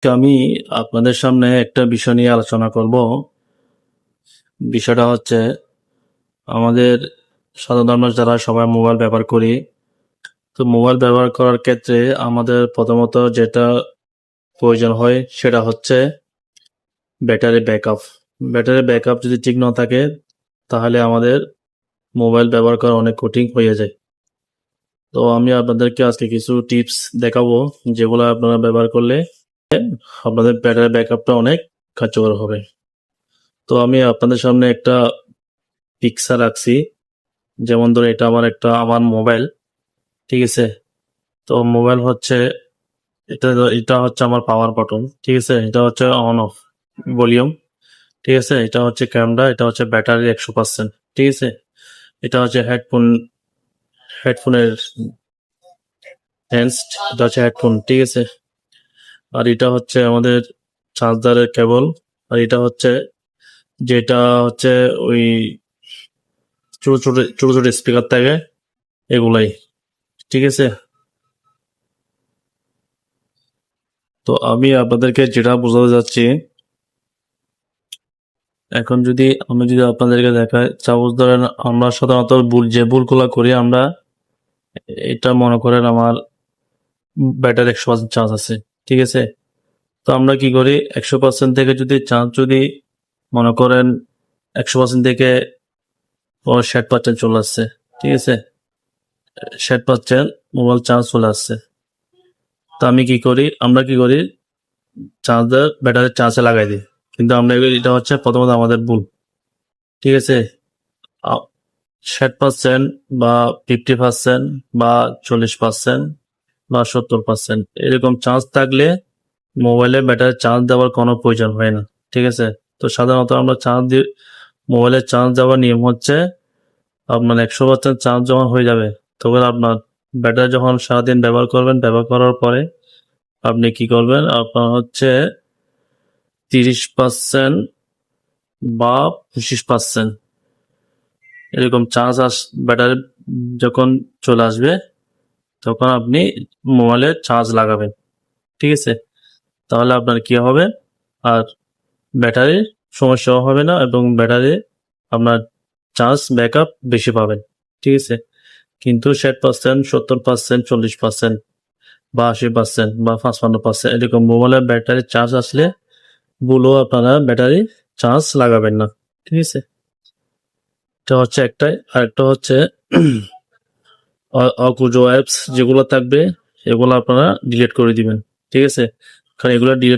আমি আপনাদের সামনে একটা বিষয় নিয়ে আলোচনা করব। বিষয়টা হচ্ছে আমাদের সাধারণ মানুষ যারা সবাই মোবাইল ব্যবহার করি, তো মোবাইল ব্যবহার করার ক্ষেত্রে আমাদের প্রথমত যেটা প্রয়োজন হয় সেটা হচ্ছে ব্যাটারি ব্যাকআপ। ব্যাটারি ব্যাকআপ যদি ঠিক না থাকে তাহলে আমাদের মোবাইল ব্যবহার করা অনেক কঠিন হয়ে যায়। তো আমি আপনাদেরকে আজকে কিছু টিপস দেখাবো যেগুলো আপনারা ব্যবহার করলে আপনাদের ব্যাটারি ব্যাকআপটা অনেক কার্যকর হবে। তো আমি আপনাদের সামনে একটা পিকচার রাখছি, যেমন ধরুন এটা আমার মোবাইল, ঠিক আছে। তো মোবাইল হচ্ছে এটা এটা হচ্ছে আমার পাওয়ার বাটন, ঠিক আছে। এটা হচ্ছে অন অফ ভলিউম, ঠিক আছে। এটা হচ্ছে ক্যামেরা, এটা হচ্ছে ব্যাটারি 100%, ঠিক আছে। এটা হচ্ছে হেডফোনের হ্যান্ডস, এটা হচ্ছে হেডফোন, ঠিক আছে। আর এটা হচ্ছে আমাদের চার্জারের কেবল। আর এটা হচ্ছে যেটা হচ্ছে ওই ছোট ছোট ছোট ছোট স্পিকার থাকে এগুলাই, ঠিক আছে। তো আমি আপনাদেরকে যেটা বোঝাতে যাচ্ছি, এখন আমি যদি আপনাদেরকে দেখাই, সাপোজ ধরেন আমরা সাধারণত যে ভুলগুলো করি আমরা, এটা মনে করেন আমার ব্যাটারি 100% চার্জ আছে, ঠিক আছে। তো আমরা কি করি, 100% থেকে যদি মনে করেন 100% থেকে 60% চলে আসছে, ঠিক আছে। 60% মোবাইল চার্জ চলে আসছে। তো আমরা কি করি, ব্যাটারি চার্জে লাগাই দিই। কিন্তু এটা হচ্ছে প্রথমত আমাদের ভুল, ঠিক আছে। 60% বা 50% বা 40% বা 70% এরকম চার্জ থাকলে মোবাইলে ব্যাটারি চার্জ দেওয়ার কোনো প্রয়োজন হয় না, ঠিক আছে। তো সাধারণত আমরা মোবাইলের চার্জ দেওয়ার নিয়ম হচ্ছে আপনার 100% চার্জ যখন হয়ে যাবে তখন আপনার ব্যাটারি যখন সারাদিন ব্যবহার করবেন, ব্যবহার করার পরে আপনি কি করবেন, আপনার হচ্ছে 30% বা 25% এরকম ব্যাটারি যখন চলে আসবে তখন আপনি মোবাইলে চার্জ লাগাবেন, ঠিক আছে। তাহলে আপনার কি হবে, আর ব্যাটারির সমস্যাও হবে না এবং আপনার চার্জ ব্যাকআপ বেশি পাবেন, ঠিক আছে। কিন্তু 60%, 70%, 40% বা 80% বা 55% এরকম মোবাইলের ব্যাটারি চার্জ আসলে আপনারা ব্যাটারি চার্জ লাগাবেন না, ঠিক আছে। এটা হচ্ছে একটাই। আরেকটা হচ্ছে অকুজো অ্যাপস যেগুলো থাকবে এগুলো আপনারা ডিলিট করে দিবেন, ঠিক আছে। কারণ এগুলো ডিলিট